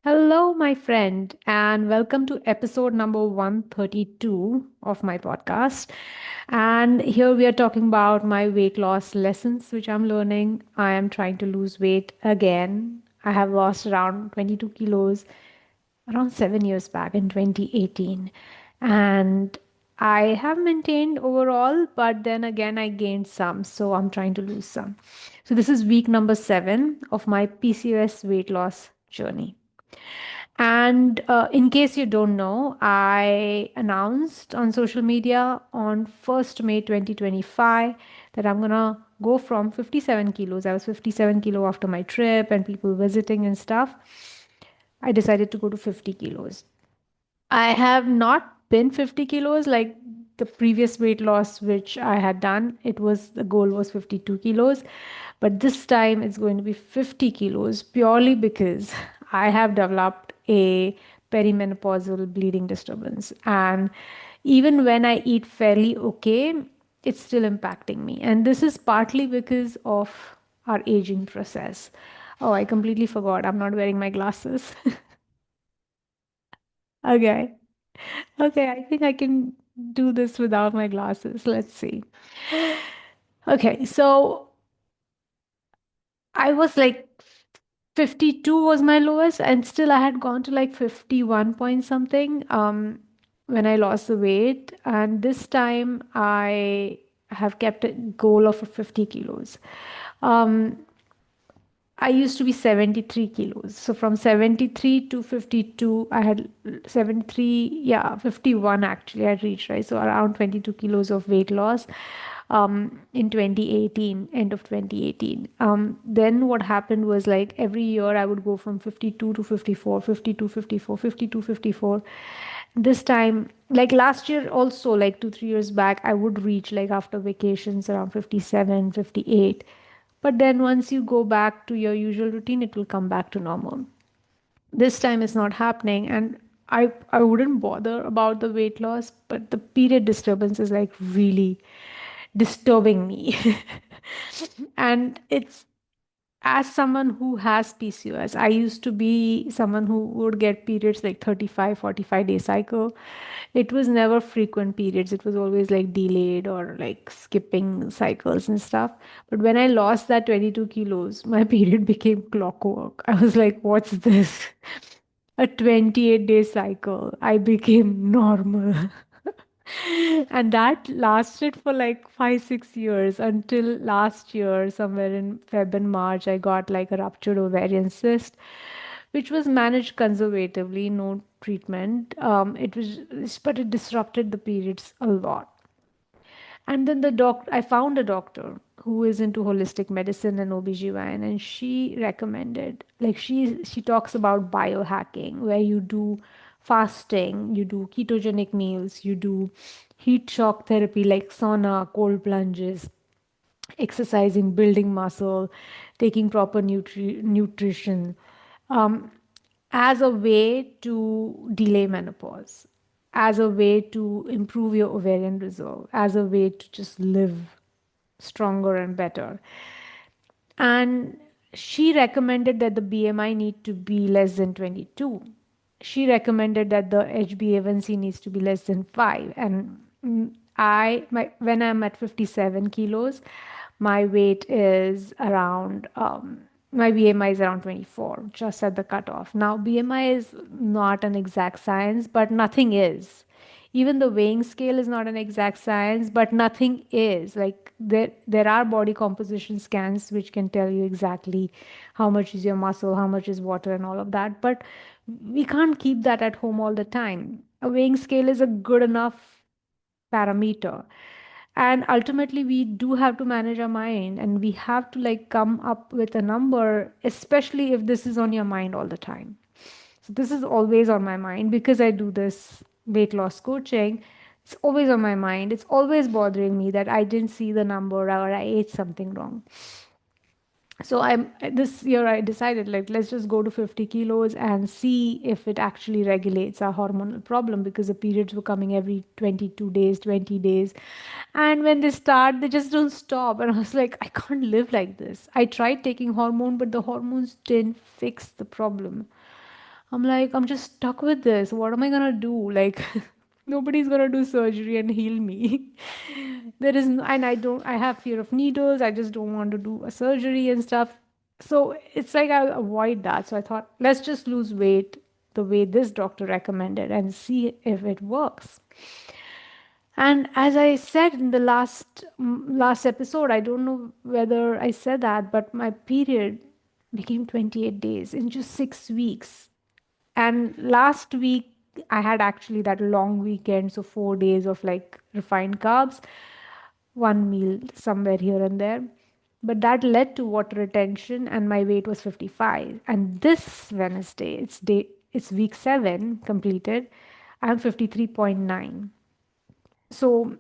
Hello, my friend, and welcome to episode number 132 of my podcast. And here we are talking about my weight loss lessons, which I'm learning. I am trying to lose weight again. I have lost around 22 kilos around 7 years back in 2018. And I have maintained overall, but then again, I gained some. So I'm trying to lose some. So this is week number 7 of my PCOS weight loss journey. And in case you don't know, I announced on social media on 1st May 2025 that I'm gonna go from 57 kilos. I was 57 kilo after my trip and people visiting and stuff. I decided to go to 50 kilos. I have not been 50 kilos like the previous weight loss which I had done. It was the goal was 52 kilos, but this time it's going to be 50 kilos purely because I have developed a perimenopausal bleeding disturbance. And even when I eat fairly okay, it's still impacting me. And this is partly because of our aging process. Oh, I completely forgot. I'm not wearing my glasses. Okay. Okay, I think I can do this without my glasses. Let's see. Okay, so I was like 52 was my lowest, and still I had gone to like 51 point something when I lost the weight. And this time I have kept a goal of 50 kilos. Um, I used to be 73 kilos. So from 73 to 52, I had 73, yeah, 51 actually I reached, right? So around 22 kilos of weight loss in 2018, end of 2018. Then what happened was like every year I would go from 52 to 54, 52, 54, 52, 54. This time, like last year also, like 2, 3 years back, I would reach like after vacations around 57, 58. But then once you go back to your usual routine, it will come back to normal. This time it's not happening, and I wouldn't bother about the weight loss, but the period disturbance is like really disturbing me. And it's as someone who has PCOS, I used to be someone who would get periods like 35, 45-day cycle. It was never frequent periods. It was always like delayed or like skipping cycles and stuff. But when I lost that 22 kilos, my period became clockwork. I was like, what's this? A 28-day cycle. I became normal. And that lasted for like 5, 6 years until last year, somewhere in Feb and March, I got like a ruptured ovarian cyst, which was managed conservatively, no treatment. But it disrupted the periods a lot. And then I found a doctor who is into holistic medicine and OBGYN, and she recommended, like she talks about biohacking, where you do fasting, you do ketogenic meals, you do heat shock therapy like sauna, cold plunges, exercising, building muscle, taking proper nutrition, um, as a way to delay menopause, as a way to improve your ovarian reserve, as a way to just live stronger and better. And she recommended that the BMI need to be less than 22. She recommended that the HbA1c needs to be less than 5. And when I'm at 57 kilos, my weight is around my BMI is around 24, just at the cutoff. Now, BMI is not an exact science, but nothing is. Even the weighing scale is not an exact science, but nothing is. Like there are body composition scans which can tell you exactly how much is your muscle, how much is water, and all of that. But we can't keep that at home all the time. A weighing scale is a good enough parameter. And ultimately, we do have to manage our mind and we have to like come up with a number, especially if this is on your mind all the time. So this is always on my mind because I do this weight loss coaching. It's always on my mind. It's always bothering me that I didn't see the number or I ate something wrong. So I'm this year I decided like let's just go to 50 kilos and see if it actually regulates our hormonal problem because the periods were coming every 22 days, 20 days. And when they start, they just don't stop. And I was like, I can't live like this. I tried taking hormone, but the hormones didn't fix the problem. I'm like, I'm just stuck with this. What am I gonna do? Like, nobody's gonna do surgery and heal me. There is, and I don't, I have fear of needles. I just don't want to do a surgery and stuff. So it's like I'll avoid that. So I thought, let's just lose weight the way this doctor recommended and see if it works. And as I said in the last episode, I don't know whether I said that, but my period became 28 days in just 6 weeks. And last week, I had actually that long weekend, so 4 days of like refined carbs, one meal somewhere here and there. But that led to water retention, and my weight was 55. And this Wednesday, it's week 7 completed. I'm 53.9. So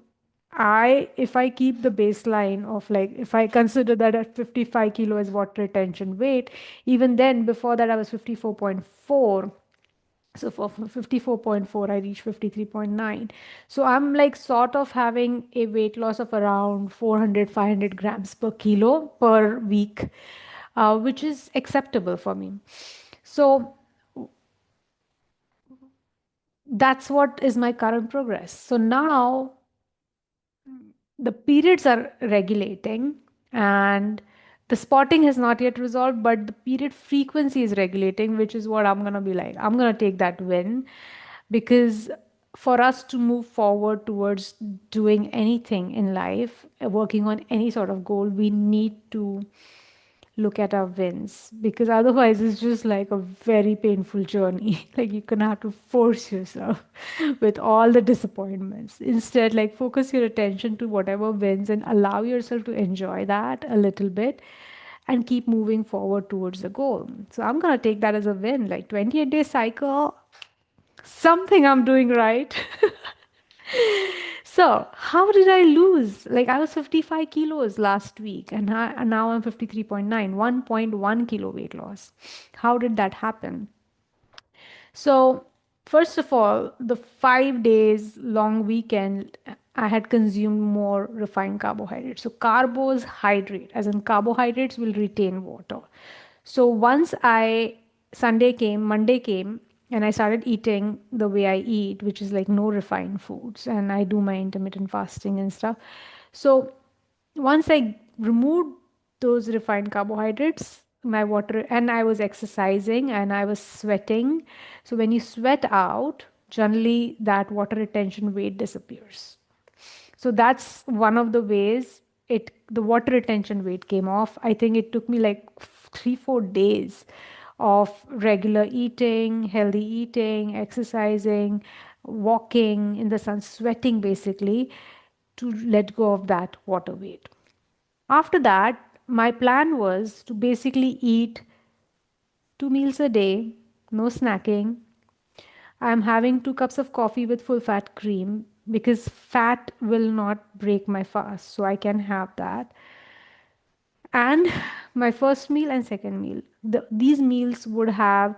if I keep the baseline of like, if I consider that at 55 kilo as water retention weight, even then before that I was 54.4. So for 54.4, I reached 53.9. So I'm like sort of having a weight loss of around 400, 500 grams per kilo per week, which is acceptable for me. So that's what is my current progress. So now the periods are regulating, and the spotting has not yet resolved, but the period frequency is regulating, which is what I'm going to be like. I'm going to take that win, because for us to move forward towards doing anything in life, working on any sort of goal, we need to look at our wins, because otherwise it's just like a very painful journey. Like you're gonna have to force yourself with all the disappointments. Instead, like focus your attention to whatever wins and allow yourself to enjoy that a little bit and keep moving forward towards the goal. So I'm gonna take that as a win. Like 28-day cycle, something I'm doing right. So, how did I lose? Like, I was 55 kilos last week, and now I'm 53.9, 1.1 kilo weight loss. How did that happen? So, first of all, the 5 days long weekend, I had consumed more refined carbohydrates. So, carbos hydrate, as in carbohydrates, will retain water. So, Sunday came, Monday came, and I started eating the way I eat, which is like no refined foods, and I do my intermittent fasting and stuff. So, once I removed those refined carbohydrates, my water, and I was exercising and I was sweating. So when you sweat out, generally that water retention weight disappears. So that's one of the ways the water retention weight came off. I think it took me like 3 4 days of regular eating, healthy eating, exercising, walking in the sun, sweating basically, to let go of that water weight. After that, my plan was to basically eat 2 meals a day, no snacking. I'm having 2 cups of coffee with full fat cream because fat will not break my fast, so I can have that. And my first meal and second meal. These meals would have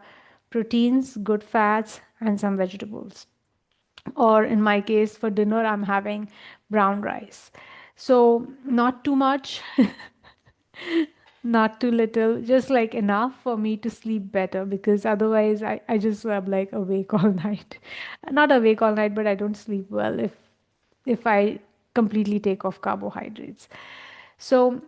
proteins, good fats, and some vegetables. Or in my case, for dinner, I'm having brown rice. So, not too much, not too little, just like enough for me to sleep better, because otherwise I just am like awake all night. Not awake all night, but I don't sleep well if I completely take off carbohydrates. So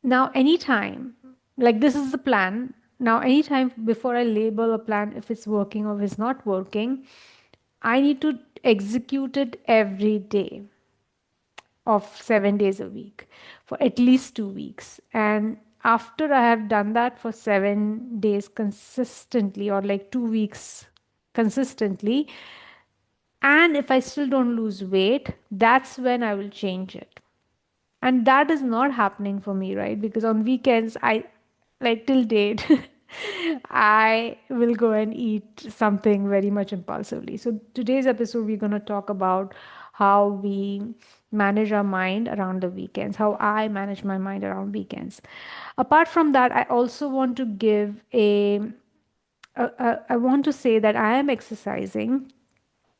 now anytime, like this is the plan. Now anytime before I label a plan if it's working or if it's not working, I need to execute it every day of 7 days a week for at least 2 weeks. And after I have done that for 7 days consistently, or like 2 weeks consistently, and if I still don't lose weight, that's when I will change it. And that is not happening for me, right? Because on weekends, I like till date, I will go and eat something very much impulsively. So today's episode, we're going to talk about how we manage our mind around the weekends, how I manage my mind around weekends. Apart from that, I also want to I want to say that I am exercising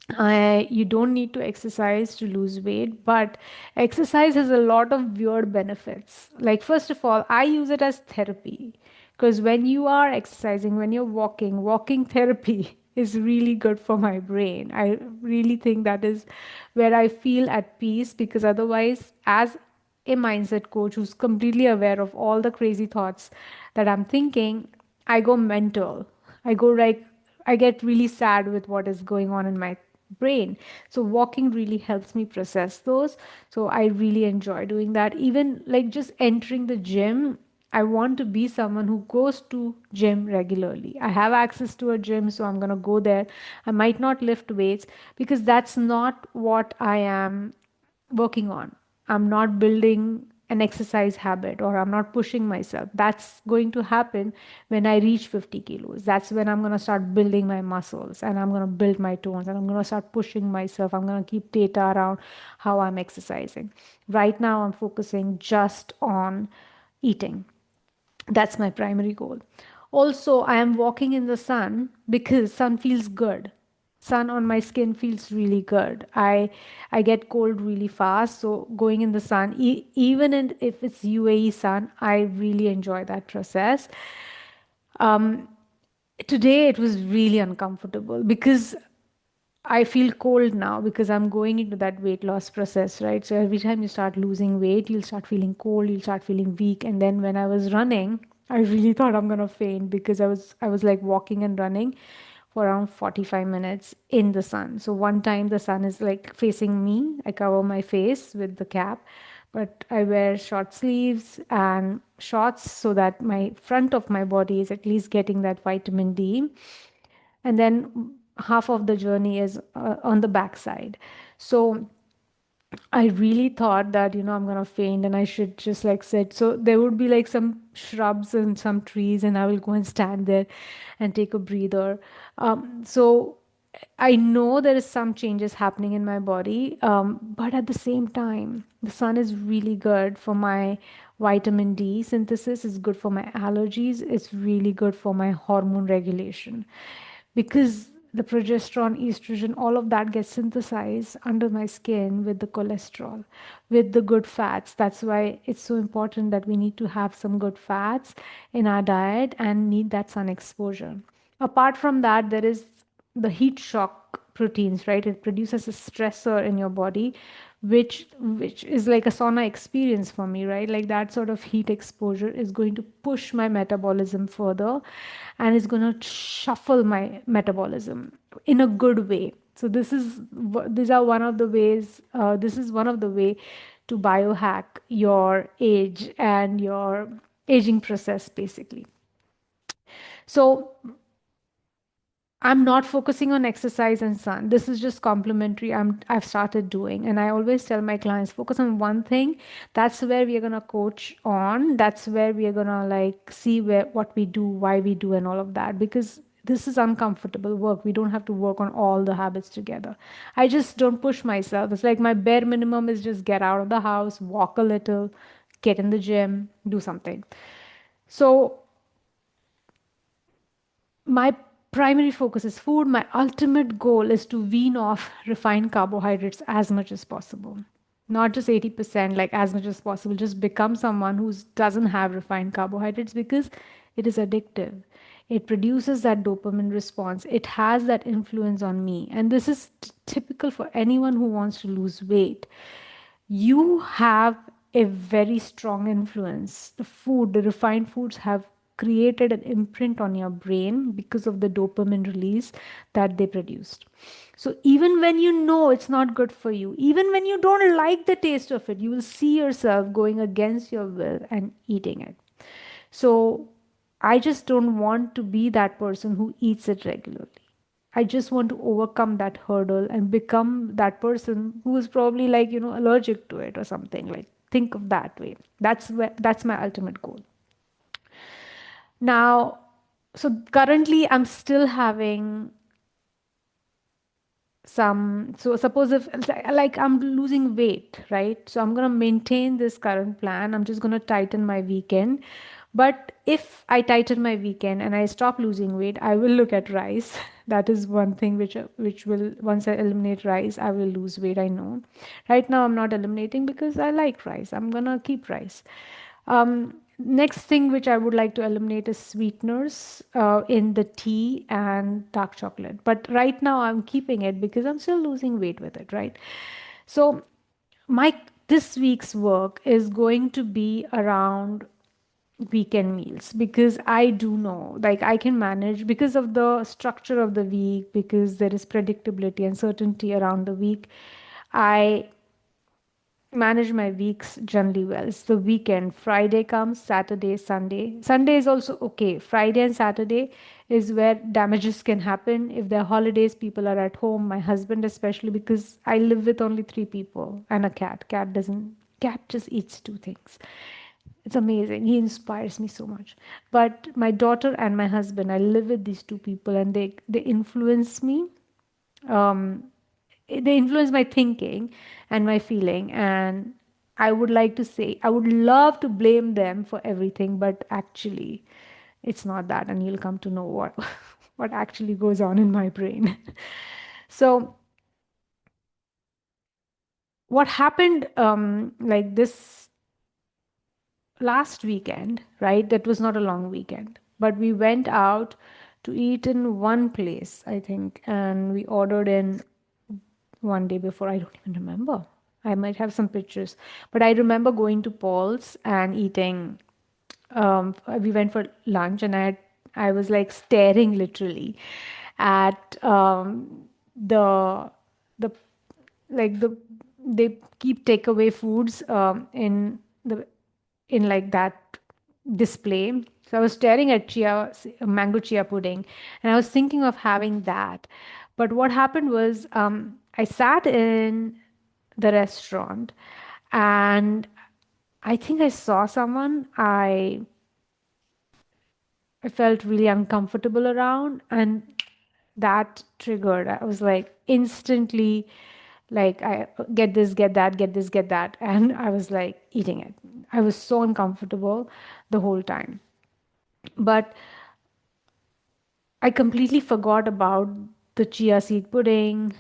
You don't need to exercise to lose weight, but exercise has a lot of weird benefits. Like, first of all, I use it as therapy because when you are exercising, when you're walking, walking therapy is really good for my brain. I really think that is where I feel at peace because otherwise, as a mindset coach who's completely aware of all the crazy thoughts that I'm thinking, I go mental. I go like, I get really sad with what is going on in my brain. So walking really helps me process those. So I really enjoy doing that. Even like just entering the gym, I want to be someone who goes to gym regularly. I have access to a gym, so I'm going to go there. I might not lift weights because that's not what I am working on. I'm not building an exercise habit or I'm not pushing myself. That's going to happen when I reach 50 kilos. That's when I'm going to start building my muscles and I'm going to build my tones and I'm going to start pushing myself. I'm going to keep data around how I'm exercising. Right now, I'm focusing just on eating. That's my primary goal. Also, I am walking in the sun because sun feels good. Sun on my skin feels really good. I get cold really fast, so going in the sun, even if it's UAE sun, I really enjoy that process. Um, Today it was really uncomfortable because I feel cold now because I'm going into that weight loss process, right? So every time you start losing weight, you'll start feeling cold, you'll start feeling weak. And then when I was running, I really thought I'm gonna faint because I was like walking and running for around 45 minutes in the sun. So one time the sun is like facing me, I cover my face with the cap, but I wear short sleeves and shorts so that my front of my body is at least getting that vitamin D, and then half of the journey is on the backside. So I really thought that, I'm gonna faint and I should just like sit. So there would be like some shrubs and some trees, and I will go and stand there and take a breather. So I know there is some changes happening in my body, but at the same time, the sun is really good for my vitamin D synthesis. It's good for my allergies. It's really good for my hormone regulation because the progesterone, estrogen, all of that gets synthesized under my skin with the cholesterol, with the good fats. That's why it's so important that we need to have some good fats in our diet and need that sun exposure. Apart from that, there is the heat shock proteins, right? It produces a stressor in your body, which is like a sauna experience for me, right? Like that sort of heat exposure is going to push my metabolism further and is going to shuffle my metabolism in a good way. So these are one of the ways, this is one of the way to biohack your age and your aging process basically. So I'm not focusing on exercise and sun. This is just complementary. I've started doing, and I always tell my clients focus on one thing. That's where we are gonna coach on. That's where we are gonna like see where what we do, why we do, and all of that. Because this is uncomfortable work. We don't have to work on all the habits together. I just don't push myself. It's like my bare minimum is just get out of the house, walk a little, get in the gym, do something. So my primary focus is food. My ultimate goal is to wean off refined carbohydrates as much as possible. Not just 80%, like as much as possible. Just become someone who doesn't have refined carbohydrates because it is addictive. It produces that dopamine response. It has that influence on me. And this is typical for anyone who wants to lose weight. You have a very strong influence. The food, the refined foods have created an imprint on your brain because of the dopamine release that they produced. So even when you know it's not good for you, even when you don't like the taste of it, you will see yourself going against your will and eating it. So I just don't want to be that person who eats it regularly. I just want to overcome that hurdle and become that person who is probably like, allergic to it or something. Like think of that way. That's my ultimate goal. Now, so currently I'm still having some, so suppose if like I'm losing weight, right? So I'm going to maintain this current plan. I'm just going to tighten my weekend, But if I tighten my weekend and I stop losing weight, I will look at rice. That is one thing which will, once I eliminate rice, I will lose weight. I know. Right now, I'm not eliminating because I like rice. I'm gonna keep rice. Next thing which I would like to eliminate is sweeteners in the tea and dark chocolate. But right now, I'm keeping it because I'm still losing weight with it. Right. So my this week's work is going to be around weekend meals because I do know, like, I can manage because of the structure of the week, because there is predictability and certainty around the week. I manage my weeks generally well. It's the weekend. Friday comes, Saturday, Sunday. Sunday is also okay. Friday and Saturday is where damages can happen. If there are holidays, people are at home, my husband especially, because I live with only three people and a cat. Cat just eats two things. It's amazing. He inspires me so much. But my daughter and my husband, I live with these two people and they influence me. Um, they influence my thinking and my feeling. And I would like to say, I would love to blame them for everything, but actually, it's not that. And you'll come to know what, what actually goes on in my brain. So, what happened like this last weekend, right? That was not a long weekend, but we went out to eat in one place, I think, and we ordered in one day before. I don't even remember. I might have some pictures, but I remember going to Paul's and eating. We went for lunch, and I was like staring literally at the the like they keep takeaway foods the in like that display. So I was staring at mango chia pudding, and I was thinking of having that. But what happened was, I sat in the restaurant, and I think I saw someone I felt really uncomfortable around, and that triggered. I was like instantly, like, I get this, get that, get this, get that, and I was like eating it. I was so uncomfortable the whole time. But I completely forgot about the chia seed pudding.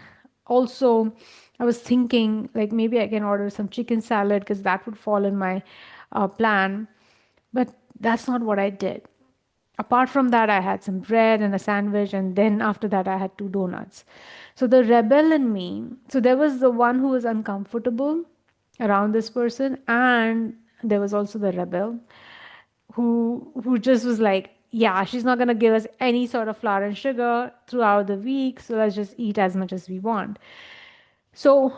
Also, I was thinking like maybe I can order some chicken salad because that would fall in my plan. But that's not what I did. Apart from that, I had some bread and a sandwich, and then after that, I had two donuts. So the rebel in me, so there was the one who was uncomfortable around this person, and there was also the rebel who just was like, yeah, she's not going to give us any sort of flour and sugar throughout the week, so let's just eat as much as we want. So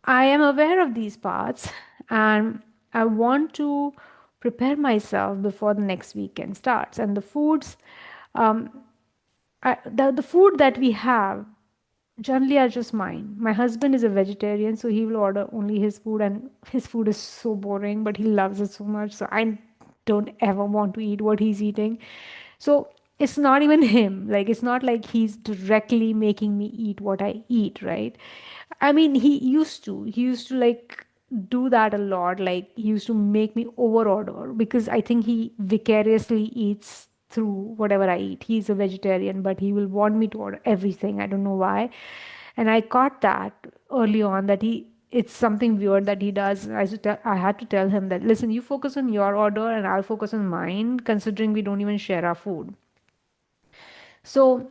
I am aware of these parts, and I want to prepare myself before the next weekend starts. And the foods, um, the food that we have generally are just mine. My husband is a vegetarian, so he will order only his food, and his food is so boring, but he loves it so much. So I don't ever want to eat what he's eating. So it's not even him. Like, it's not like he's directly making me eat what I eat, right? I mean, he used to like do that a lot. Like, he used to make me over order because I think he vicariously eats through whatever I eat. He's a vegetarian, but he will want me to order everything. I don't know why. And I caught that early on that it's something weird that he does. I had to tell him that, listen, you focus on your order and I'll focus on mine, considering we don't even share our food. So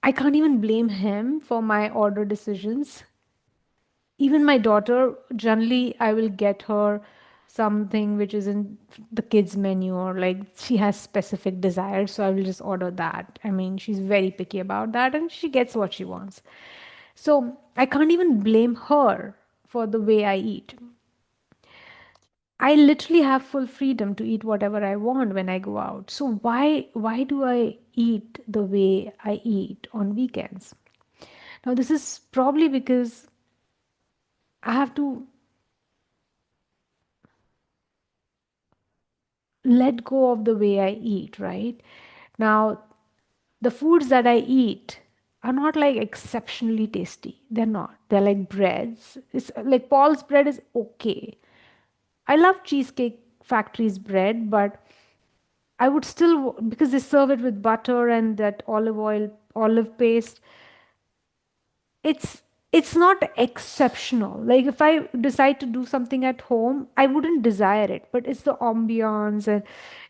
I can't even blame him for my order decisions. Even my daughter, generally, I will get her something which is in the kids menu, or like she has specific desires, so I will just order that. I mean, she's very picky about that and she gets what she wants. So I can't even blame her for the way I eat. I literally have full freedom to eat whatever I want when I go out. So why do I eat the way I eat on weekends? Now this is probably because I have to let go of the way I eat, right? Now, the foods that I eat are not like exceptionally tasty. They're not. They're like breads. It's like Paul's bread is okay. I love cheesecake factory's bread, but I would still, because they serve it with butter and that olive oil, olive paste, it's it's not exceptional. Like if I decide to do something at home, I wouldn't desire it, but it's the ambiance and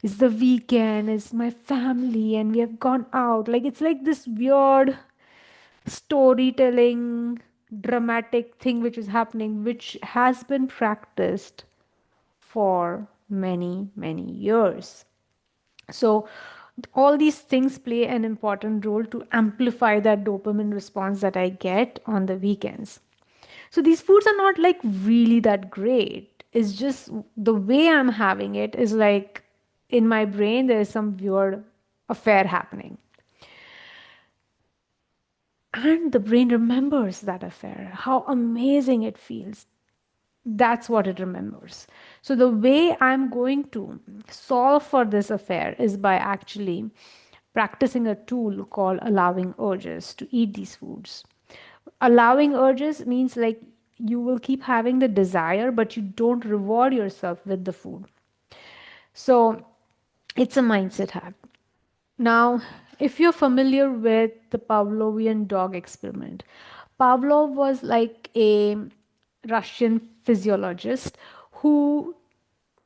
it's the weekend, it's my family and we have gone out. Like it's like this weird storytelling dramatic thing which is happening, which has been practiced for many many years. So, all these things play an important role to amplify that dopamine response that I get on the weekends. So, these foods are not like really that great. It's just the way I'm having it is like in my brain, there's some weird affair happening. And the brain remembers that affair, how amazing it feels. That's what it remembers. So, the way I'm going to solve for this affair is by actually practicing a tool called allowing urges to eat these foods. Allowing urges means like you will keep having the desire, but you don't reward yourself with the food. So, it's a mindset hack. Now, if you're familiar with the Pavlovian dog experiment, Pavlov was like a Russian physiologist who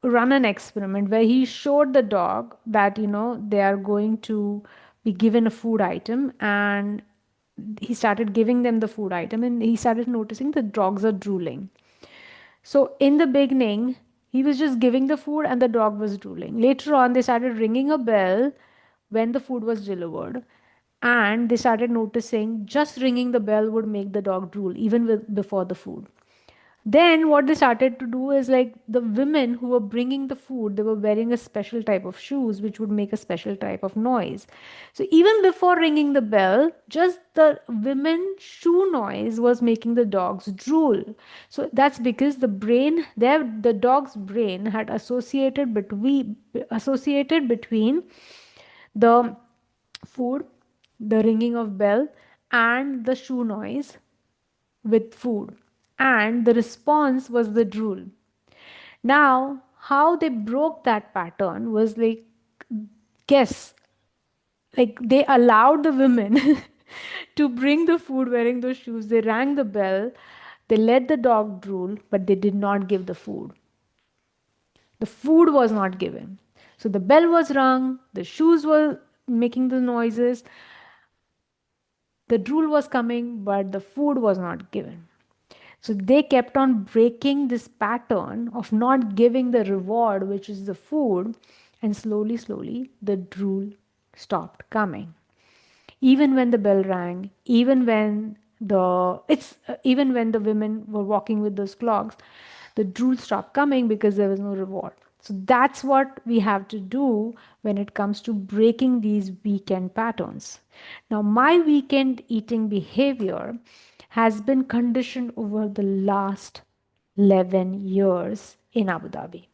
run an experiment where he showed the dog that they are going to be given a food item, and he started giving them the food item and he started noticing the dogs are drooling. So in the beginning, he was just giving the food and the dog was drooling. Later on, they started ringing a bell when the food was delivered. And they started noticing just ringing the bell would make the dog drool even before the food. Then what they started to do is like the women who were bringing the food, they were wearing a special type of shoes which would make a special type of noise. So even before ringing the bell, just the women shoe noise was making the dogs drool. So that's because the dog's brain had associated between the food, the ringing of bell, and the shoe noise with food. And the response was the drool. Now, how they broke that pattern was like, guess, like they allowed the women to bring the food wearing those shoes. They rang the bell, they let the dog drool, but they did not give the food. The food was not given. So the bell was rung, the shoes were making the noises, the drool was coming, but the food was not given. So they kept on breaking this pattern of not giving the reward, which is the food, and slowly, slowly, the drool stopped coming. Even when the bell rang, even when the women were walking with those clogs, the drool stopped coming because there was no reward. So that's what we have to do when it comes to breaking these weekend patterns. Now, my weekend eating behavior has been conditioned over the last 11 years in Abu Dhabi.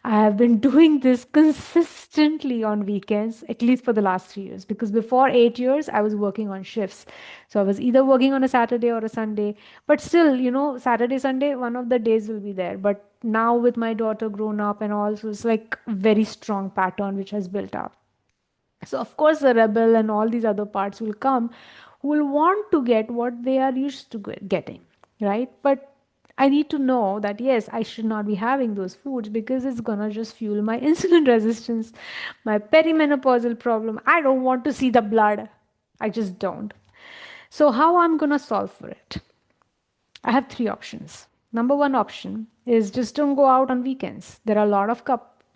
I have been doing this consistently on weekends, at least for the last 3 years, because before 8 years, I was working on shifts. So I was either working on a Saturday or a Sunday, but still, Saturday, Sunday, one of the days will be there. But now with my daughter grown up and all, so it's like a very strong pattern which has built up. So, of course, the rebel and all these other parts will come who will want to get what they are used to getting, right? But I need to know that yes, I should not be having those foods because it's gonna just fuel my insulin resistance, my perimenopausal problem. I don't want to see the blood. I just don't. So, how I'm gonna solve for it? I have three options. Number one option is just don't go out on weekends. There are a lot of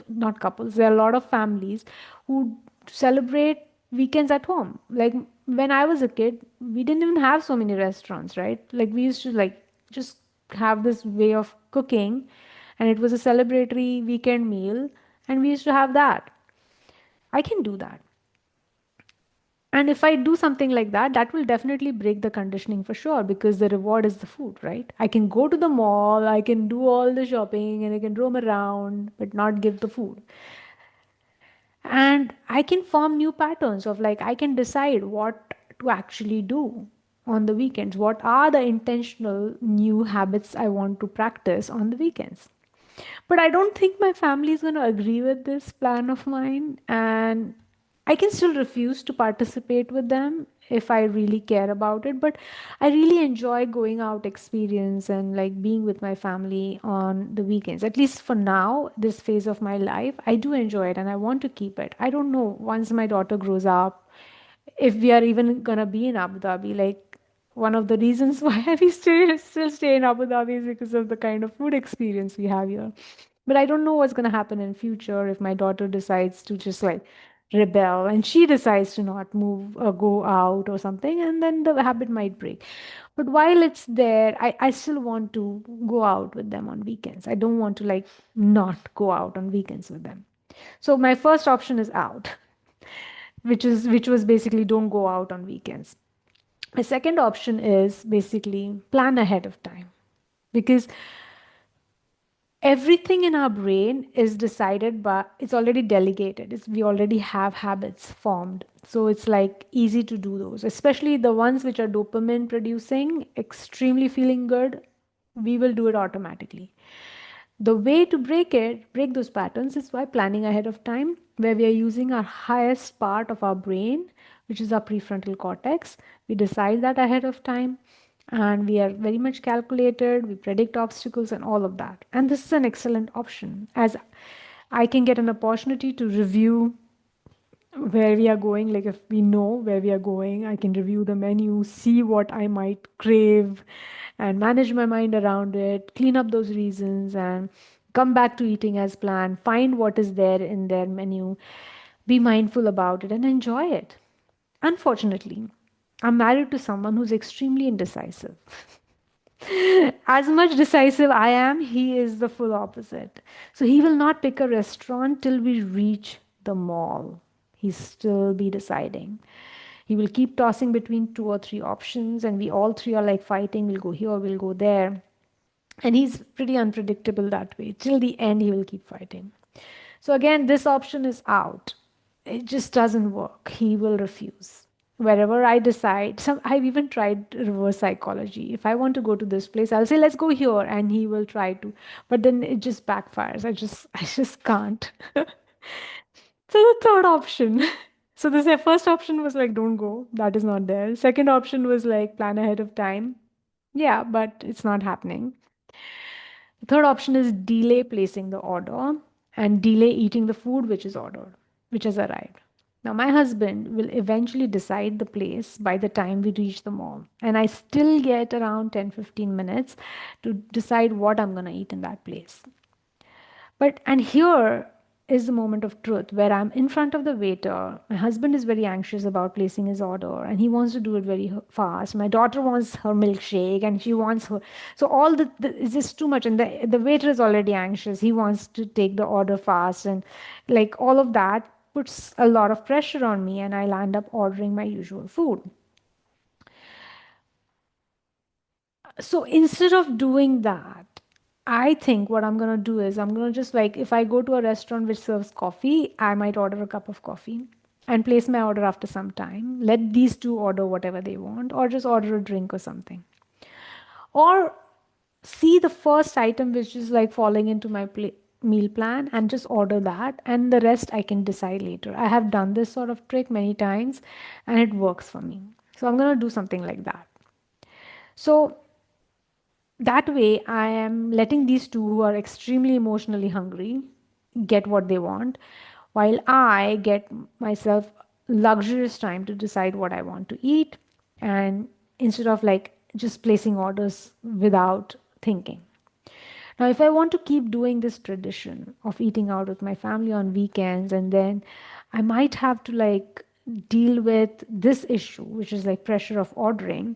not couples, there are a lot of families who celebrate weekends at home. Like when I was a kid, we didn't even have so many restaurants, right? Like we used to like just have this way of cooking and it was a celebratory weekend meal and we used to have that. I can do that. And if I do something like that, that will definitely break the conditioning for sure because the reward is the food, right? I can go to the mall, I can do all the shopping and I can roam around, but not give the food. And I can form new patterns of like, I can decide what to actually do on the weekends. What are the intentional new habits I want to practice on the weekends? But I don't think my family is going to agree with this plan of mine. And I can still refuse to participate with them if I really care about it. But I really enjoy going out experience and like being with my family on the weekends. At least for now, this phase of my life, I do enjoy it and I want to keep it. I don't know, once my daughter grows up, if we are even gonna be in Abu Dhabi, like one of the reasons why we still stay in Abu Dhabi is because of the kind of food experience we have here. But I don't know what's gonna happen in future if my daughter decides to just like rebel and she decides to not move or go out or something, and then the habit might break. But while it's there, I still want to go out with them on weekends. I don't want to like not go out on weekends with them. So my first option is out, which was basically don't go out on weekends. My second option is basically plan ahead of time, because everything in our brain is decided, but it's already delegated. We already have habits formed, so it's like easy to do those, especially the ones which are dopamine producing, extremely feeling good. We will do it automatically. The way to break those patterns, is by planning ahead of time, where we are using our highest part of our brain, which is our prefrontal cortex. We decide that ahead of time, and we are very much calculated. We predict obstacles and all of that. And this is an excellent option, as I can get an opportunity to review where we are going. Like if we know where we are going, I can review the menu, see what I might crave, and manage my mind around it, clean up those reasons, and come back to eating as planned, find what is there in their menu, be mindful about it, and enjoy it. Unfortunately, I'm married to someone who's extremely indecisive. As much decisive I am, he is the full opposite. So he will not pick a restaurant till we reach the mall. He still be deciding. He will keep tossing between two or three options, and we all three are like fighting. We'll go here, we'll go there. And he's pretty unpredictable that way. Till the end, he will keep fighting. So again, this option is out. It just doesn't work. He will refuse. Wherever I decide, I've even tried reverse psychology. If I want to go to this place, I'll say, let's go here, and he will try to. But then it just backfires. I just can't. So the third option. So the first option was like, don't go. That is not there. Second option was like, plan ahead of time. Yeah, but it's not happening. The third option is delay placing the order and delay eating the food which is ordered, which has arrived. Now, my husband will eventually decide the place by the time we reach the mall. And I still get around 10-15 minutes to decide what I'm going to eat in that place. And here is the moment of truth where I'm in front of the waiter. My husband is very anxious about placing his order and he wants to do it very fast. My daughter wants her milkshake and she wants her. So all it's just too much. And the waiter is already anxious. He wants to take the order fast. And like all of that puts a lot of pressure on me. And I'll end up ordering my usual food. So instead of doing that, I think what I'm gonna do is I'm gonna just like, if I go to a restaurant which serves coffee, I might order a cup of coffee and place my order after some time. Let these two order whatever they want, or just order a drink or something. Or see the first item which is like falling into my meal plan and just order that, and the rest I can decide later. I have done this sort of trick many times and it works for me. So I'm gonna do something like that. So that way, I am letting these two who are extremely emotionally hungry get what they want, while I get myself luxurious time to decide what I want to eat, and instead of like just placing orders without thinking. Now, if I want to keep doing this tradition of eating out with my family on weekends, and then I might have to like deal with this issue, which is like pressure of ordering,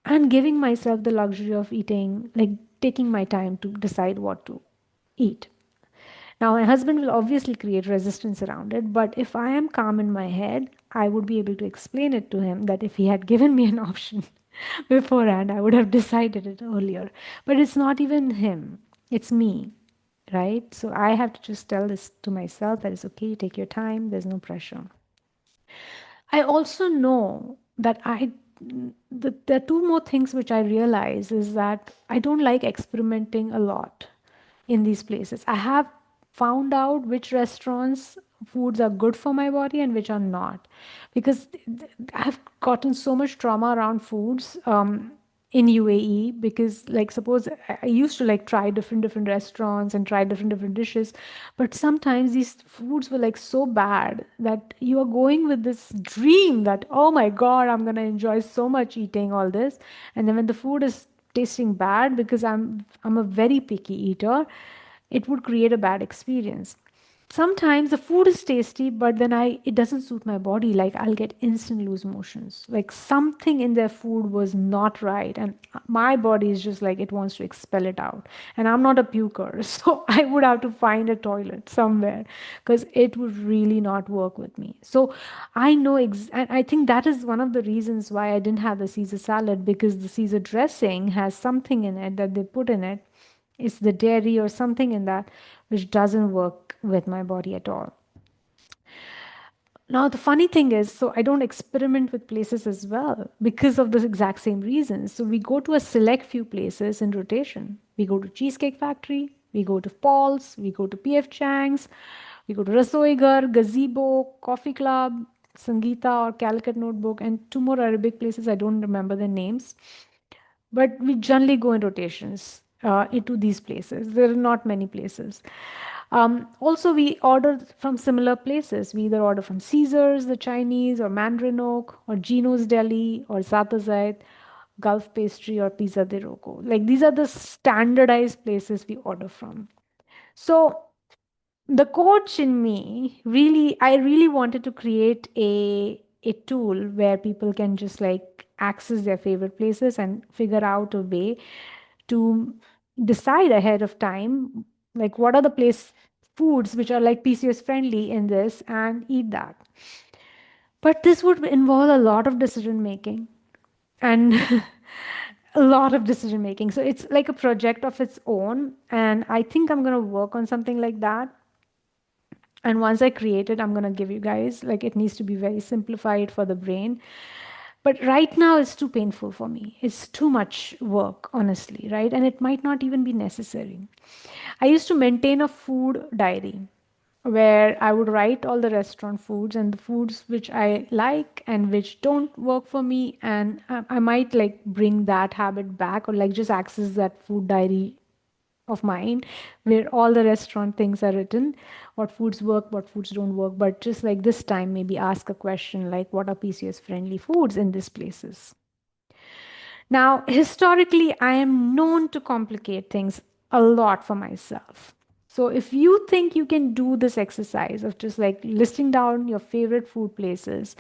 and giving myself the luxury of eating, like taking my time to decide what to eat. Now, my husband will obviously create resistance around it, but if I am calm in my head, I would be able to explain it to him that if he had given me an option beforehand, I would have decided it earlier. But it's not even him, it's me, right? So I have to just tell this to myself that it's okay, take your time, there's no pressure. I also know that I there are two more things which I realize is that I don't like experimenting a lot in these places. I have found out which restaurants foods are good for my body and which are not, because I've gotten so much trauma around foods in UAE, because like suppose I used to like try different restaurants and try different dishes, but sometimes these foods were like so bad that you are going with this dream that, oh my god, I'm going to enjoy so much eating all this, and then when the food is tasting bad, because I'm a very picky eater, it would create a bad experience. Sometimes the food is tasty, but then I it doesn't suit my body. Like I'll get instant loose motions. Like something in their food was not right, and my body is just like it wants to expel it out. And I'm not a puker, so I would have to find a toilet somewhere because it would really not work with me. So I know, and I think that is one of the reasons why I didn't have the Caesar salad, because the Caesar dressing has something in it that they put in it, it's the dairy or something in that which doesn't work with my body at all. Now, the funny thing is, so I don't experiment with places as well because of the exact same reasons. So we go to a select few places in rotation. We go to Cheesecake Factory, we go to Paul's, we go to PF Chang's, we go to Rasoigar, Gazebo, Coffee Club, Sangeeta or Calicut Notebook, and two more Arabic places. I don't remember their names. But we generally go in rotations into these places. There are not many places. Also, we order from similar places. We either order from Caesars, the Chinese, or Mandarin Oak, or Gino's Deli, or Zatazait, Gulf Pastry, or Pizza de Rocco. Like these are the standardized places we order from. So the coach in me really, I really wanted to create a tool where people can just like access their favorite places and figure out a way to decide ahead of time, like what are the place foods which are like PCOS friendly in this, and eat that. But this would involve a lot of decision making and a lot of decision making. So it's like a project of its own, and I think I'm going to work on something like that. And once I create it, I'm going to give you guys, like, it needs to be very simplified for the brain. But right now, it's too painful for me. It's too much work, honestly, right? And it might not even be necessary. I used to maintain a food diary where I would write all the restaurant foods and the foods which I like and which don't work for me. And I might like bring that habit back, or like just access that food diary of mine where all the restaurant things are written, what foods work, what foods don't work, but just like this time maybe ask a question like what are PCOS friendly foods in these places. Now historically I am known to complicate things a lot for myself. So if you think you can do this exercise of just like listing down your favorite food places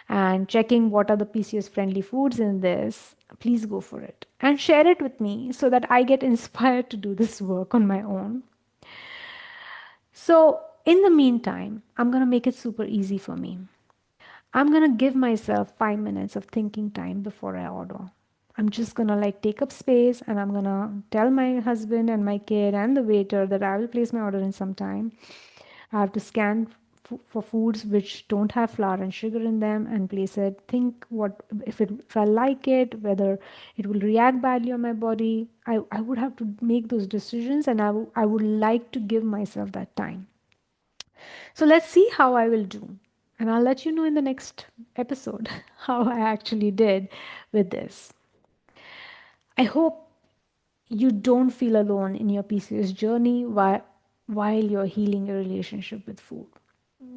and checking what are the PCOS friendly foods in this, please go for it and share it with me so that I get inspired to do this work on my own. So, in the meantime, I'm going to make it super easy for me. I'm going to give myself 5 minutes of thinking time before I order. I'm just going to like take up space, and I'm going to tell my husband and my kid and the waiter that I will place my order in some time. I have to scan for foods which don't have flour and sugar in them and place it. Think what if I like it, whether it will react badly on my body. I would have to make those decisions, and I would like to give myself that time. So let's see how I will do. And I'll let you know in the next episode how I actually did with this. I hope you don't feel alone in your PCOS journey while you're healing your relationship with food,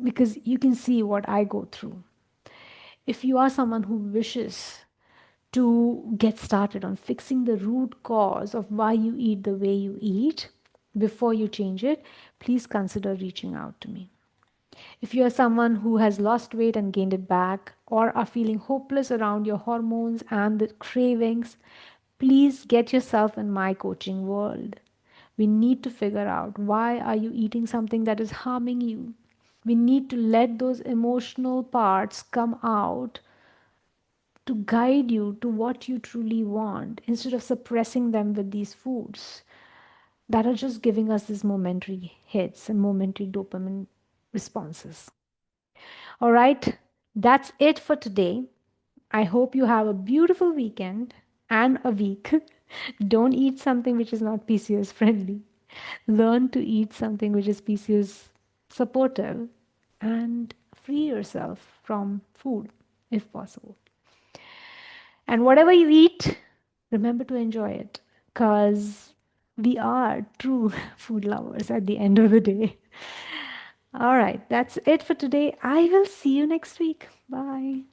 because you can see what I go through. If you are someone who wishes to get started on fixing the root cause of why you eat the way you eat before you change it, please consider reaching out to me. If you are someone who has lost weight and gained it back, or are feeling hopeless around your hormones and the cravings, please get yourself in my coaching world. We need to figure out, why are you eating something that is harming you? We need to let those emotional parts come out to guide you to what you truly want, instead of suppressing them with these foods that are just giving us these momentary hits and momentary dopamine responses. All right, that's it for today. I hope you have a beautiful weekend and a week. Don't eat something which is not PCOS friendly. Learn to eat something which is PCOS supportive and free yourself from food if possible. And whatever you eat, remember to enjoy it because we are true food lovers at the end of the day. All right, that's it for today. I will see you next week. Bye.